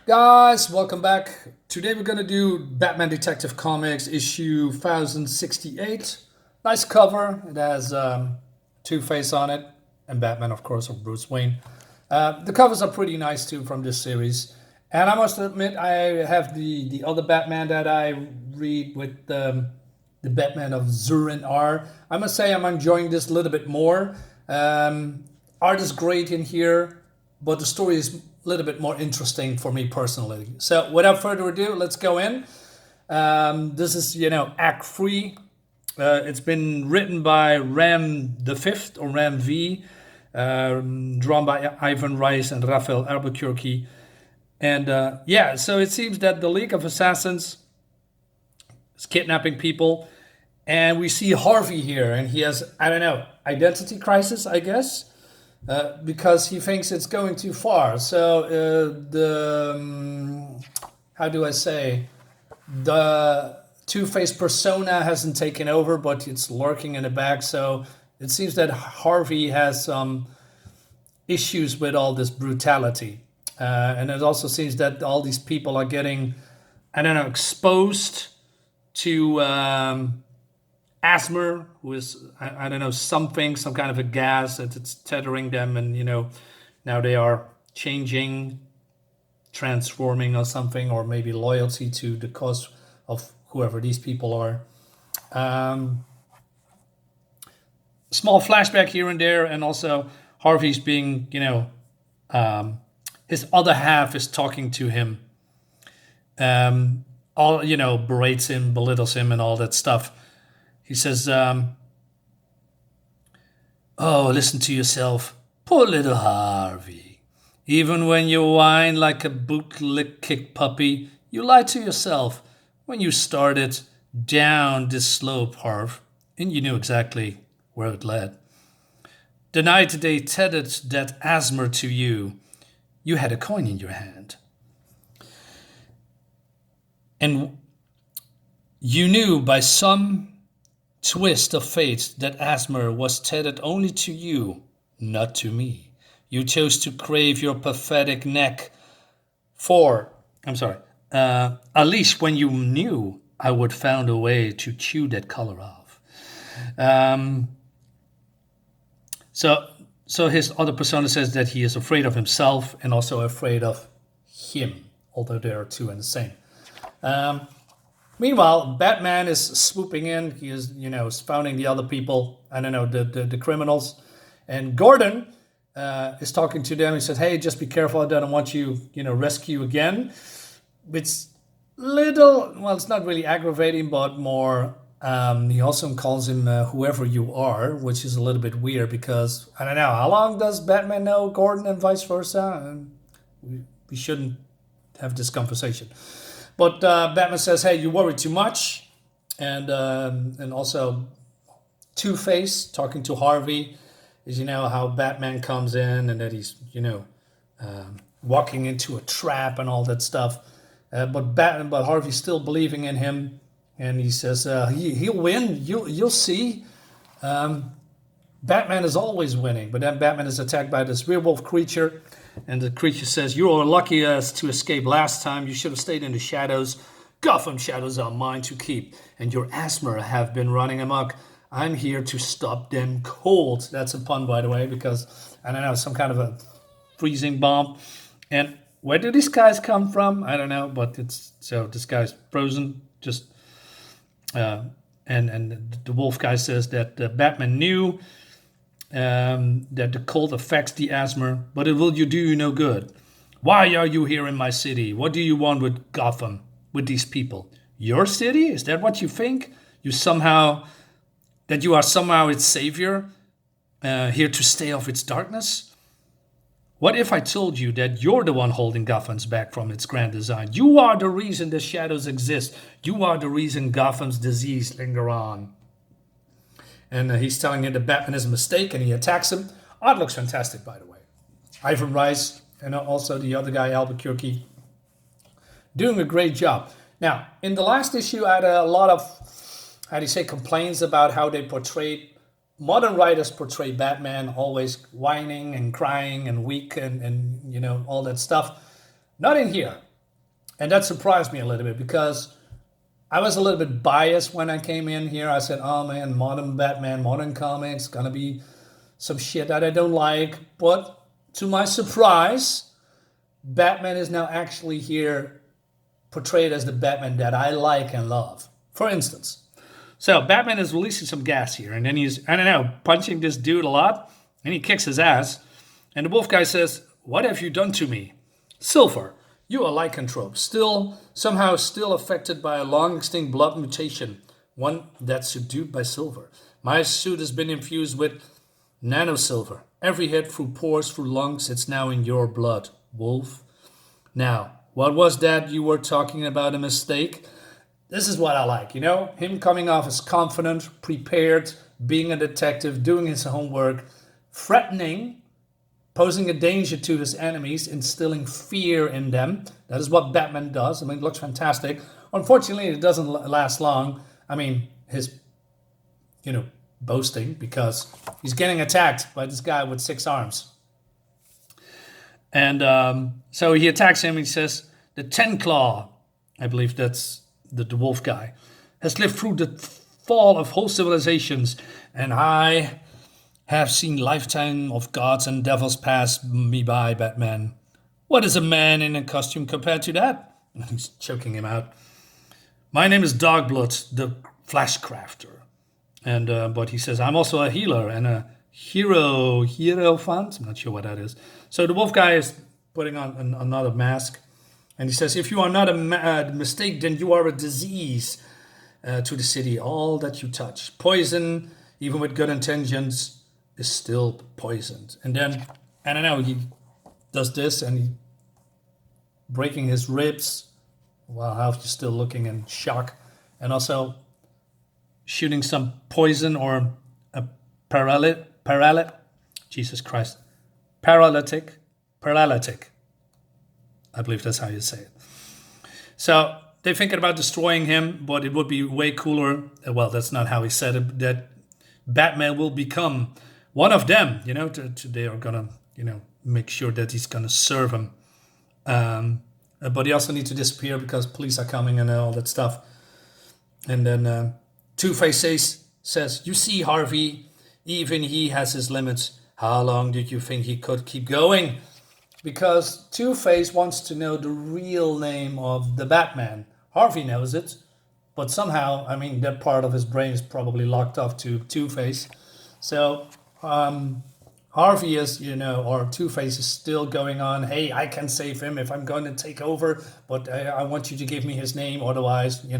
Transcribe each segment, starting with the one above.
Guys, welcome back. Today we're gonna do Batman Detective Comics issue 1068. Nice cover. It has Two-Face on it, and Batman, of course, or Bruce Wayne. The covers are pretty nice too from this series. And I must admit, I have the other Batman that I read with the Batman of Zur and R. I must say I'm enjoying this a little bit more. Art is great in here, but the story is a little bit more interesting for me personally. So without further ado, let's go in. This is, Act 3. It's been written by Ram the Fifth or Ram V, drawn by Ivan Reis and Rafael Albuquerque. And so it seems that the League of Assassins is kidnapping people. And we see Harvey here, and he has, identity crisis, I guess, because he thinks it's going too far. So how do I say, the Two-Face persona hasn't taken over, but it's lurking in the back. So it seems that Harvey has some issues with all this brutality. And it also seems that all these people are getting, exposed to asthma, who is, some kind of a gas that it's tethering them. And, now they are changing, transforming or something, or maybe loyalty to the cause of whoever these people are. Small flashback here and there, and also Harvey's being, his other half is talking to him. Berates him, belittles him, and all that stuff. He says, "Oh, listen to yourself, poor little Harvey. Even when you whine like a bootlick-kicked puppy, you lie to yourself. When you started down this slope, Harv, and you knew exactly where it led. The night they tethered that asthma to you, you had a coin in your hand. And you knew by some twist of fate that asthma was tethered only to you, not to me. You chose to crave your pathetic neck a leash when you knew I would found a way to chew that collar off." So his other persona says that he is afraid of himself and also afraid of him, although they are two and the same. Meanwhile, Batman is swooping in. He is, founding the other people. The criminals. And Gordon is talking to them. He said, "Hey, just be careful. I don't want you, rescue again." It's it's not really aggravating, but more, he also calls him whoever you are, which is a little bit weird because, I don't know, how long does Batman know Gordon and vice versa? We shouldn't have this conversation. But Batman says, "Hey, you worry too much," and also Two-Face talking to Harvey is how Batman comes in and that he's walking into a trap and all that stuff. But Harvey's still believing in him, and he says he'll win. You'll see. Batman is always winning, but then Batman is attacked by this werewolf creature. And the creature says, "You were lucky to escape last time. You should have stayed in the shadows. Gotham shadows are mine to keep. And your asthma have been running amok. I'm here to stop them cold." That's a pun, by the way, because, some kind of a freezing bomb. And where do these guys come from? I don't know, but this guy's frozen. Just, and the wolf guy says that Batman knew that the cold affects the asthma, but it will do you no good. Why are you here in my city? What do you want with Gotham, with these people? Your city? Is that what you think? You are somehow its savior, here to stay off its darkness? What if I told you that you're the one holding Gotham's back from its grand design? You are the reason the shadows exist. You are the reason Gotham's disease linger on. And he's telling him that Batman is a mistake, and he attacks him. Art looks fantastic, by the way. Ivan Reis and also the other guy, Albuquerque, doing a great job. Now, in the last issue, I had a lot of, complaints about how they portrayed, modern writers portray Batman always whining and crying and weak and all that stuff. Not in here. And that surprised me a little bit because I was a little bit biased when I came in here. I said, oh man, modern Batman, modern comics, gonna be some shit that I don't like. But to my surprise, Batman is now actually here portrayed as the Batman that I like and love. For instance, so Batman is releasing some gas here, and then he's, I don't know, punching this dude a lot, and he kicks his ass. And the wolf guy says, what have you done to me? Silver, you are lycanthrope, somehow still affected by a long extinct blood mutation, one that's subdued by silver. My suit has been infused with nanosilver. Every hit through pores, through lungs, it's now in your blood, wolf. Now, what was that you were talking about, a mistake? This is what I like, him coming off as confident, prepared, being a detective, doing his homework, threatening, posing a danger to his enemies, instilling fear in them. That is what Batman does. I mean, it looks fantastic. Unfortunately, it doesn't last long. I mean, his, boasting, because he's getting attacked by this guy with 6 arms. And so he attacks him. He says, the Ten Claw, I believe that's the wolf guy, has lived through the fall of whole civilizations, and I have seen lifetime of gods and devils pass me by, Batman. What is a man in a costume compared to that? He's choking him out. My name is Dogblood, the Flash Crafter. And but he says, I'm also a healer and a hierophant. I'm not sure what that is. So the wolf guy is putting on another mask. And he says, if you are not a mistake, then you are a disease to the city. All that you touch. Poison, even with good intentions, is still poisoned. And then, I don't know, he does this and he breaking his ribs while Half's still looking in shock. And also shooting some poison or a Jesus Christ. Paralytic. I believe that's how you say it. So they're thinking about destroying him, but it would be way cooler. Well, that's not how he said it. That Batman will become one of them. They are gonna, make sure that he's gonna serve him. But he also needs to disappear because police are coming and all that stuff. And then Two-Face says, "You see, Harvey, even he has his limits. How long did you think he could keep going?" Because Two-Face wants to know the real name of the Batman. Harvey knows it, but somehow, that part of his brain is probably locked off to Two-Face. So Harvey is, or Two-Face is still going on, hey, I can save him if I'm going to take over, but I want you to give me his name, otherwise, he's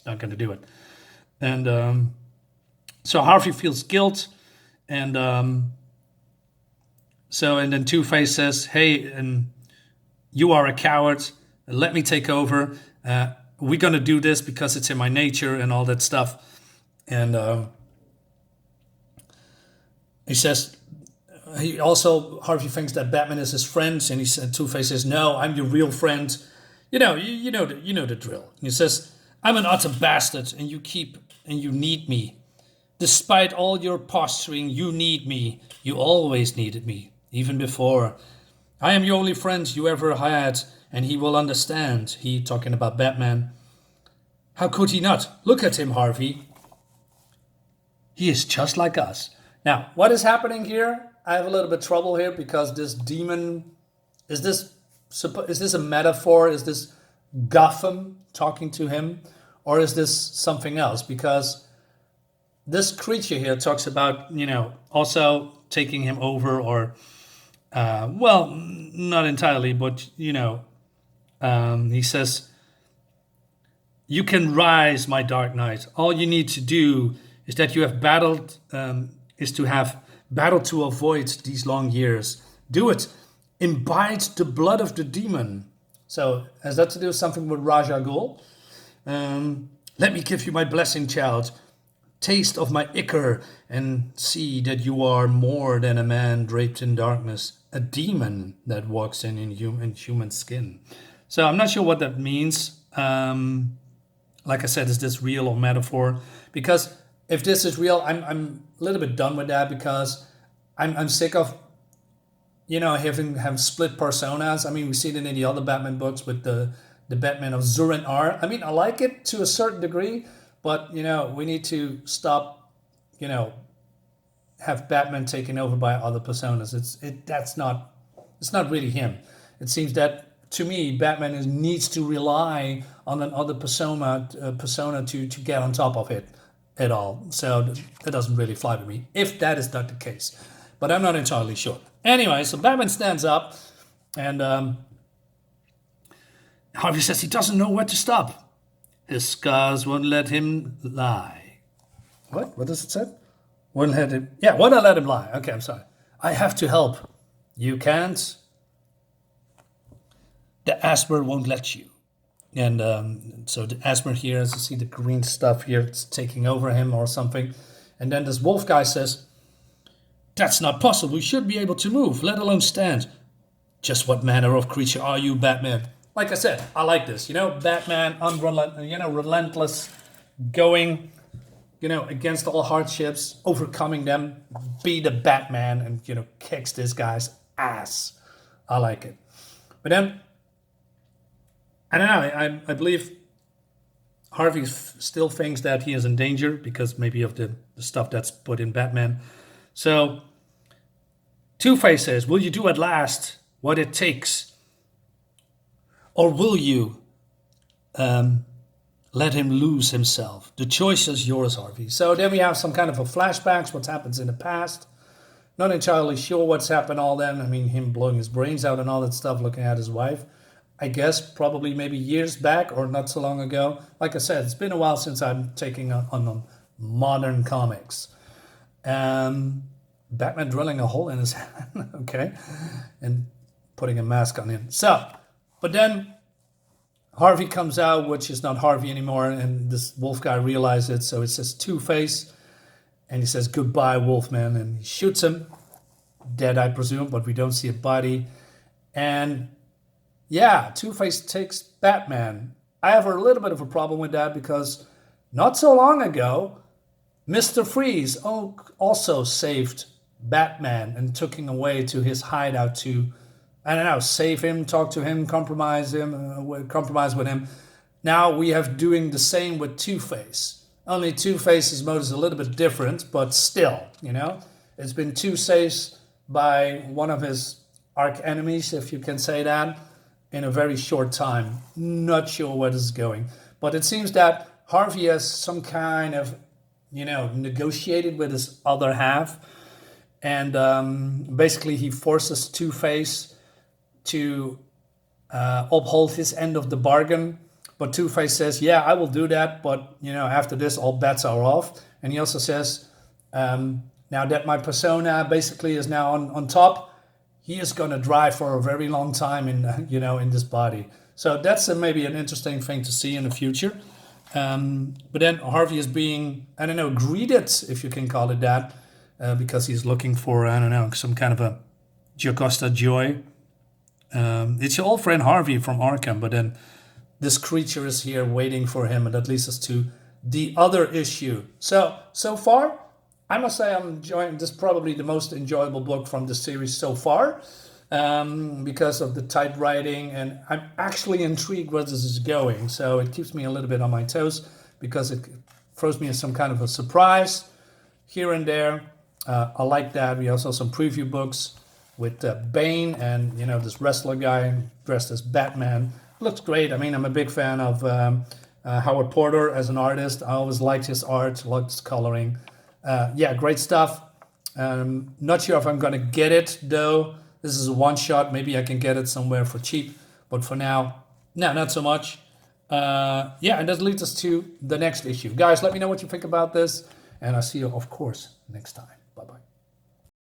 not going to do it. And so Harvey feels guilt, and then Two-Face says, hey, you are a coward. Let me take over. We're going to do this because it's in my nature and all that stuff. And he says, Harvey thinks that Batman is his friend. And he said, Two-Face says, no, I'm your real friend. You know the drill. And he says, I'm an utter bastard and you need me. Despite all your posturing, you need me. You always needed me. Even before. I am the only friend you ever had, and he will understand. He talking about Batman. How could he not? Look at him, Harvey. He is just like us. Now, what is happening here? I have a little bit of trouble here because this demon, is this a metaphor? Is this Gotham talking to him? Or is this something else? Because this creature here talks about, also taking him over or not entirely, but, he says, you can rise, my dark knight. All you need to do is that you have battled, to avoid these long years. Do it. Imbibe the blood of the demon. So, has that to do with something with Ra's al Ghul? Let me give you my blessing, child. Taste of my ichor and see that you are more than a man draped in darkness, a demon that walks in human skin. So I'm not sure what that means. Like I said, is this real or metaphor? Because if this is real, I'm a little bit done with that because I'm sick of having split personas. We see it in the other Batman books with the the Batman of Zurin R. I mean, I like it to a certain degree, but we need to stop, have Batman taken over by other personas. It's not really him. It seems that to me, Batman needs to rely on another persona to get on top of it at all. So that doesn't really fly with me, if that is not the case. But I'm not entirely sure. Anyway, so Batman stands up, and Harvey says he doesn't know where to stop. His scars won't let him lie. What? What does it say? Won't let him. Yeah, won't let him lie. Okay, I'm sorry. I have to help. You can't. The Asper won't let you. And so the Asper here, as you see the green stuff here, it's taking over him or something. And then this wolf guy says, that's not possible. We should be able to move, let alone stand. Just what manner of creature are you, Batman? Like I said, I like this. Batman, relentless, going, against all hardships, overcoming them, be the Batman and, kicks this guy's ass. I like it. But then, I don't know, I believe Harvey still thinks that he is in danger because maybe of the stuff that's put in Batman. So, Two-Face says, will you do at last what it takes? Or will you let him lose himself? The choice is yours, Harvey. So then we have some kind of a flashbacks, what happens in the past. Not entirely sure what's happened all then. I mean, him blowing his brains out and all that stuff, looking at his wife. I guess probably maybe years back or not so long ago. Like I said, it's been a while since I'm taking on modern comics. Batman drilling a hole in his hand, okay, and putting a mask on him. So, but then Harvey comes out, which is not Harvey anymore, and this wolf guy realizes it, so it says Two-Face, and he says, goodbye, Wolfman, and he shoots him, dead, I presume, but we don't see a body. And yeah, Two-Face takes Batman. I have a little bit of a problem with that because not so long ago, Mr. Freeze also saved Batman and took him away to his hideout to, I don't know, save him, talk to him, compromise with him. Now we have doing the same with Two-Face. Only Two-Face's mode is a little bit different, but still, it's been two saves by one of his arch enemies, if you can say that, in a very short time. Not sure where this is going. But it seems that Harvey has some kind of, negotiated with his other half. And basically he forces Two-Face to uphold his end of the bargain. But Two-Face says, yeah, I will do that. But, after this, all bets are off. And he also says, now that my persona basically is now on top, he is going to drive for a very long time in this body. So that's maybe an interesting thing to see in the future. But then Harvey is being, greeted, if you can call it that, because he's looking for, some kind of a Jocasta Joy. It's your old friend Harvey from Arkham, but then this creature is here waiting for him, and that leads us to the other issue. So far, I must say I'm enjoying this, probably the most enjoyable book from the series so far, because of the tight writing, and I'm actually intrigued where this is going. So it keeps me a little bit on my toes because it throws me in some kind of a surprise here and there. I like that. We also have some preview books with Bane and this wrestler guy dressed as Batman. Looks great. I mean, I'm a big fan of Howard Porter as an artist. I always liked his art, liked his coloring. Great stuff. Not sure if I'm going to get it, though. This is a one-shot. Maybe I can get it somewhere for cheap. But for now, no, not so much. And that leads us to the next issue. Guys, let me know what you think about this. And I'll see you, of course, next time. Bye-bye.